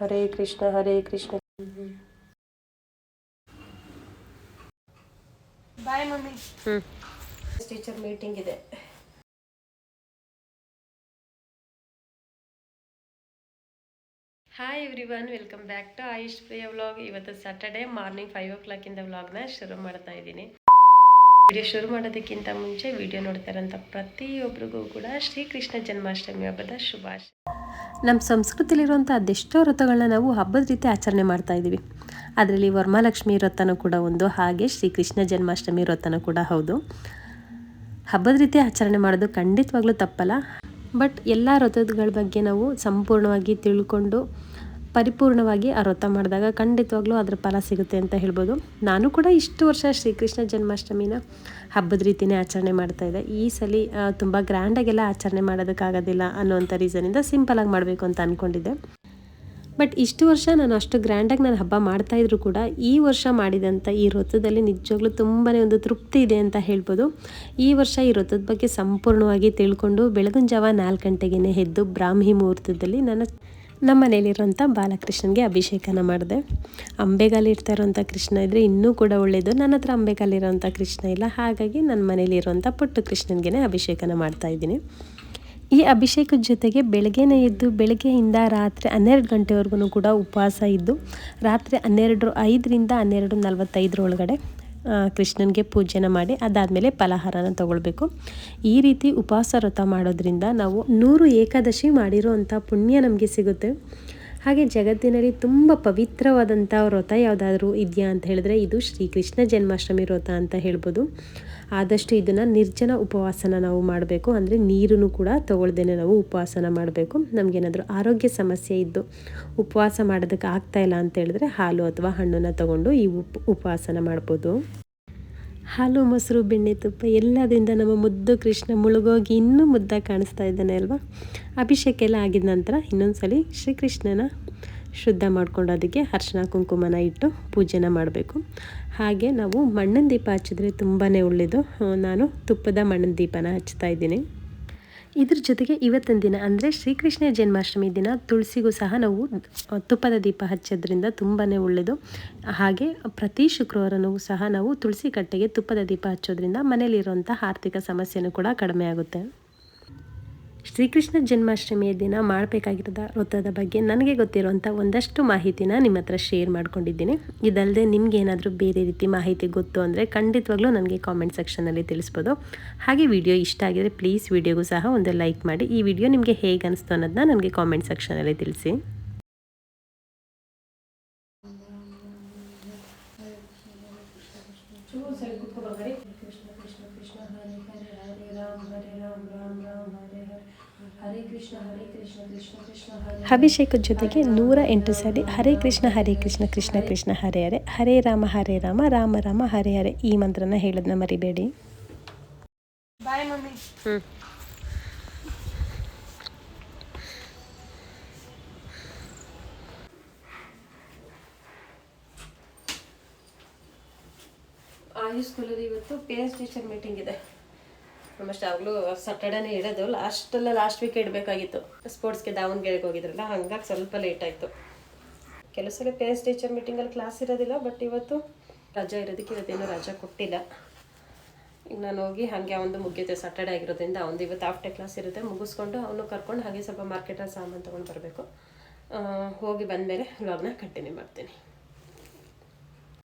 ಹರೇ Krishna Hare Krishna. Bye mummy. Teacher meeting ಇದೆ. Hi everyone, welcome back to Ayush Priya vlog. ಇವತ್ತು Saturday morning 5 o'clock ಇಂದ ವ್ಲಾಗ್ನ ಶುರು ಮಾಡ್ತಾ ಇದ್ದೀನಿ. ವಿಡಿಯೋ ಶುರು ಮಾಡೋದಕ್ಕಿಂತ ಮುಂಚೆ ವಿಡಿಯೋ ನೋಡ್ತಾ ಇರೋಂಥ ಪ್ರತಿಯೊಬ್ಬರಿಗೂ ಕೂಡ ಶ್ರೀಕೃಷ್ಣ ಜನ್ಮಾಷ್ಟಮಿ ಹಬ್ಬದ ಶುಭಾಶಯ. ನಮ್ಮ ಸಂಸ್ಕೃತಿಲಿರುವಂಥ ಅದೆಷ್ಟೋ ವ್ರತಗಳನ್ನ ನಾವು ಹಬ್ಬದ ರೀತಿ ಆಚರಣೆ ಮಾಡ್ತಾ ಇದ್ದೀವಿ. ಅದರಲ್ಲಿ ವರಮಹಾಲಕ್ಷ್ಮಿ ವ್ರತನೂ ಕೂಡ ಒಂದು, ಹಾಗೆ ಶ್ರೀಕೃಷ್ಣ ಜನ್ಮಾಷ್ಟಮಿ ವ್ರತನೂ ಕೂಡ ಹೌದು. ಹಬ್ಬದ ರೀತಿ ಆಚರಣೆ ಮಾಡೋದು ಖಂಡಿತವಾಗ್ಲೂ ತಪ್ಪಲ್ಲ. ಬಟ್ ಎಲ್ಲ ವ್ರತಗಳ ಬಗ್ಗೆ ನಾವು ಸಂಪೂರ್ಣವಾಗಿ ತಿಳ್ಕೊಂಡು ಪರಿಪೂರ್ಣವಾಗಿ ಆ ವ್ರತ ಮಾಡಿದಾಗ ಖಂಡಿತವಾಗ್ಲೂ ಅದರ ಫಲ ಸಿಗುತ್ತೆ ಅಂತ ಹೇಳ್ಬೋದು. ನಾನು ಕೂಡ ಇಷ್ಟು ವರ್ಷ ಶ್ರೀಕೃಷ್ಣ ಜನ್ಮಾಷ್ಟಮಿನ ಹಬ್ಬದ ರೀತಿಯೇ ಆಚರಣೆ ಮಾಡ್ತಾಯಿದ್ದೆ. ಈ ಸಲ ತುಂಬ ಗ್ರ್ಯಾಂಡಾಗೆಲ್ಲ ಆಚರಣೆ ಮಾಡೋದಕ್ಕಾಗೋದಿಲ್ಲ ಅನ್ನೋವಂಥ ರೀಸನಿಂದ ಸಿಂಪಲಾಗಿ ಮಾಡಬೇಕು ಅಂತ ಅಂದ್ಕೊಂಡಿದ್ದೆ. ಬಟ್ ಇಷ್ಟು ವರ್ಷ ನಾನು ಅಷ್ಟು ಗ್ರ್ಯಾಂಡಾಗಿ ನಾನು ಹಬ್ಬ ಮಾಡ್ತಾಯಿದ್ರು ಕೂಡ ಈ ವರ್ಷ ಮಾಡಿದಂಥ ಈ ವ್ರತದಲ್ಲಿ ನಿಜವಾಗ್ಲೂ ತುಂಬಾ ಒಂದು ತೃಪ್ತಿ ಇದೆ ಅಂತ ಹೇಳ್ಬೋದು. ಈ ವರ್ಷ ಈ ವ್ರತದ ಬಗ್ಗೆ ಸಂಪೂರ್ಣವಾಗಿ ತಿಳ್ಕೊಂಡು ಬೆಳಗಿನ ಜಾವ 4 ಗಂಟೆಗೆ ಎದ್ದು ಬ್ರಾಹ್ಮಿ ಮುಹೂರ್ತದಲ್ಲಿ ನಮ್ಮ ಮನೇಲಿರೋಂಥ ಬಾಲಕೃಷ್ಣನಿಗೆ ಅಭಿಷೇಕನ ಮಾಡಿದೆ. ಅಂಬೆಗಾಲಿ ಇರ್ತಾ ಇರೋಂಥ ಕೃಷ್ಣ ಇದ್ದರೆ ಇನ್ನೂ ಕೂಡ ಒಳ್ಳೆಯದು. ನನ್ನ ಹತ್ರ ಅಂಬೆಗಾಲಿರೋಂಥ ಕೃಷ್ಣ ಇಲ್ಲ, ಹಾಗಾಗಿ ನನ್ನ ಮನೇಲಿರೋಂಥ ಪುಟ್ಟ ಕೃಷ್ಣನಿಗೆ ಅಭಿಷೇಕನ ಮಾಡ್ತಾಯಿದ್ದೀನಿ. ಈ ಅಭಿಷೇಕದ ಜೊತೆಗೆ ಬೆಳಗ್ಗೆನೇ ಎದ್ದು ಬೆಳಗ್ಗೆಯಿಂದ ರಾತ್ರಿ 12 ಗಂಟೆವರೆಗೂ ಕೂಡ ಉಪವಾಸ ಇದ್ದು ರಾತ್ರಿ 5ರಿಂದ 12:45 ಒಳಗಡೆ ಕೃಷ್ಣನಿಗೆ ಪೂಜೆನ ಮಾಡಿ ಅದಾದಮೇಲೆ ಫಲಾಹಾರನ ತಗೊಳ್ಬೇಕು. ಈ ರೀತಿ ಉಪವಾಸ ವ್ರತ ಮಾಡೋದ್ರಿಂದ ನಾವು 100 ಏಕಾದಶಿ ಮಾಡಿರೋ ಅಂಥ ಪುಣ್ಯ ನಮಗೆ ಸಿಗುತ್ತೆ. ಹಾಗೆ ಜಗತ್ತಿನಲ್ಲಿ ತುಂಬ ಪವಿತ್ರವಾದಂಥ ವ್ರತ ಯಾವುದಾದ್ರೂ ಇದೆಯಾ ಅಂತ ಹೇಳಿದ್ರೆ ಇದು ಶ್ರೀಕೃಷ್ಣ ಜನ್ಮಾಷ್ಟಮಿ ವ್ರತ ಅಂತ ಹೇಳ್ಬೋದು. ಆದಷ್ಟು ಇದನ್ನು ನಿರ್ಜನ ಉಪವಾಸನ ನಾವು ಮಾಡಬೇಕು. ಅಂದರೆ ನೀರನ್ನು ಕೂಡ ತಗೊಳ್ದೇನೆ ನಾವು ಉಪವಾಸನ ಮಾಡಬೇಕು. ನಮಗೇನಾದರೂ ಆರೋಗ್ಯ ಸಮಸ್ಯೆ ಇದ್ದು ಉಪವಾಸ ಮಾಡೋದಕ್ಕೆ ಆಗ್ತಾಯಿಲ್ಲ ಅಂತ ಹೇಳಿದ್ರೆ ಹಾಲು ಅಥವಾ ಹಣ್ಣನ್ನು ತಗೊಂಡು ಈ ಉಪವಾಸನ ಮಾಡ್ಬೋದು. ಹಾಲು, ಮೊಸರು, ಬೆಣ್ಣೆ, ತುಪ್ಪ ಎಲ್ಲದಿಂದ ನಮ್ಮ ಮುದ್ದು ಕೃಷ್ಣ ಮುಳುಗೋಗಿ ಇನ್ನೂ ಮುದ್ದಾಗಿ ಕಾಣಿಸ್ತಾ ಇದ್ದಾನೆ ಅಲ್ವಾ. ಅಭಿಷೇಕ ಎಲ್ಲ ಆಗಿದ ನಂತರ ಇನ್ನೊಂದ್ಸಲಿ ಶ್ರೀಕೃಷ್ಣನ ಶುದ್ಧ ಮಾಡ್ಕೊಂಡು ಅದಕ್ಕೆ ಅರ್ಶಿನ ಕುಂಕುಮನ ಇಟ್ಟು ಪೂಜೆನ ಮಾಡಬೇಕು. ಹಾಗೆ ನಾವು ಮಣ್ಣಿನ ದೀಪ ಹಚ್ಚಿದ್ರೆ ತುಂಬಾ ಒಳ್ಳೆಯದು. ನಾನು ತುಪ್ಪದ ಮಣ್ಣಿನ ದೀಪನ ಹಚ್ತಾ ಇದ್ದೀನಿ. ಇದ್ರ ಜೊತೆಗೆ ಇವತ್ತಿನ ದಿನ ಅಂದರೆ ಶ್ರೀಕೃಷ್ಣ ಜನ್ಮಾಷ್ಟಮಿ ದಿನ ತುಳಸಿಗೂ ಸಹ ನಾವು ತುಪ್ಪದ ದೀಪ ಹಚ್ಚೋದ್ರಿಂದ ತುಂಬಾ ಒಳ್ಳೆಯದು. ಹಾಗೆ ಪ್ರತಿ ಶುಕ್ರವಾರನೂ ಸಹ ನಾವು ತುಳಸಿ ಕಟ್ಟೆಗೆ ತುಪ್ಪದ ದೀಪ ಹಚ್ಚೋದ್ರಿಂದ ಮನೇಲಿರುವಂಥ ಆರ್ಥಿಕ ಸಮಸ್ಯೆನೂ ಕೂಡ ಕಡಿಮೆ ಆಗುತ್ತೆ. ಶ್ರೀಕೃಷ್ಣ ಜನ್ಮಾಷ್ಟಮಿಯ ದಿನ ಮಾಡಬೇಕಾಗಿರೋದ ವ್ರತದ ಬಗ್ಗೆ ನನಗೆ ಗೊತ್ತಿರುವಂಥ ಒಂದಷ್ಟು ಮಾಹಿತಿನ ನಿಮ್ಮ ಹತ್ರ ಶೇರ್ ಮಾಡ್ಕೊಂಡಿದ್ದೀನಿ. ಇದಲ್ಲದೆ ನಿಮ್ಗೆ ಏನಾದರೂ ಬೇರೆ ರೀತಿ ಮಾಹಿತಿ ಗೊತ್ತು ಅಂದರೆ ಖಂಡಿತವಾಗ್ಲೂ ನನಗೆ ಕಾಮೆಂಟ್ ಸೆಕ್ಷನಲ್ಲಿ ತಿಳಿಸ್ಬೋದು. ಹಾಗೆ ವಿಡಿಯೋ ಇಷ್ಟ ಆಗಿದರೆ ಪ್ಲೀಸ್ ವಿಡಿಯೋಗೂ ಸಹ ಒಂದು ಲೈಕ್ ಮಾಡಿ. ಈ ವಿಡಿಯೋ ನಿಮಗೆ ಹೇಗೆ ಅನಿಸ್ತು ಅನ್ನೋದನ್ನ ನನಗೆ ಕಾಮೆಂಟ್ ಸೆಕ್ಷನಲ್ಲಿ ತಿಳಿಸಿ. ಅಭಿಷೇಕದ ಜೊತೆಗೆ 108 ಸಲ ಹರೇ ಕೃಷ್ಣ ಕೃಷ್ಣ ಕೃಷ್ಣ ಹರೇ ಹರೇ, ಹರೇ ರಾಮ ರಾಮ ರಾಮ ಹರೇ ಹರೇ ಈ ಮಂತ್ರನ ಹೇಳೋದನ್ನ ಮರಿಬೇಡಿ. ಬಾಯ್ ಮಮ್ಮಿ. ಆಯುಷ್ ಸ್ಕೂಲಲ್ಲಿ ಇವತ್ತು ಪೇರೆಂಟ್ಸ್ ಟೀಚರ್ ಮೀಟಿಂಗ್ ಇದೆ. ನಮ್ಮಷ್ಟು ಆಗಲೂ ಸ್ಯಾಟರ್ಡೇನೇ ಇಡೋದು, ಲಾಸ್ಟ್ ವೀಕ್ ಇಡಬೇಕಾಗಿತ್ತು. ಸ್ಪೋರ್ಟ್ಸ್ಗೆ ದಾವಣಗೆರೆಗೆ ಹೋಗಿದ್ರಲ್ಲ, ಹಂಗಾಗಿ ಸ್ವಲ್ಪ ಲೇಟ್ ಆಯಿತು. ಕೆಲವು ಸಲ ಪೇರೆಂಟ್ಸ್ ಟೀಚರ್ ಮೀಟಿಂಗಲ್ಲಿ ಕ್ಲಾಸ್ ಇರೋದಿಲ್ಲ, ಬಟ್ ಇವತ್ತು ರಜಾ ಇರೋದಕ್ಕೆ ಇವತ್ತೇನೂ ರಜಾ ಕೊಟ್ಟಿಲ್ಲ. ಈಗ ನಾನು ಹೋಗಿ ಹಾಗೆ ಅವನು ಮುಗಿಯುತ್ತೆ, ಸ್ಯಾಟರ್ಡೇ ಆಗಿರೋದ್ರಿಂದ ಅವನು ಇವತ್ತು ಆಫ್ಟರ್ ಕ್ಲಾಸ್ ಇರುತ್ತೆ, ಮುಗಿಸ್ಕೊಂಡು ಅವನು ಕರ್ಕೊಂಡು ಹಾಗೆ ಸ್ವಲ್ಪ ಮಾರ್ಕೆಟಲ್ಲಿ ಸಾಮಾನು ತೊಗೊಂಡು ಬರಬೇಕು. ಹೋಗಿ ಬಂದಮೇಲೆ ವ್ಲಾಗ್ನ ಕಂಟಿನ್ಯೂ ಮಾಡ್ತೀನಿ.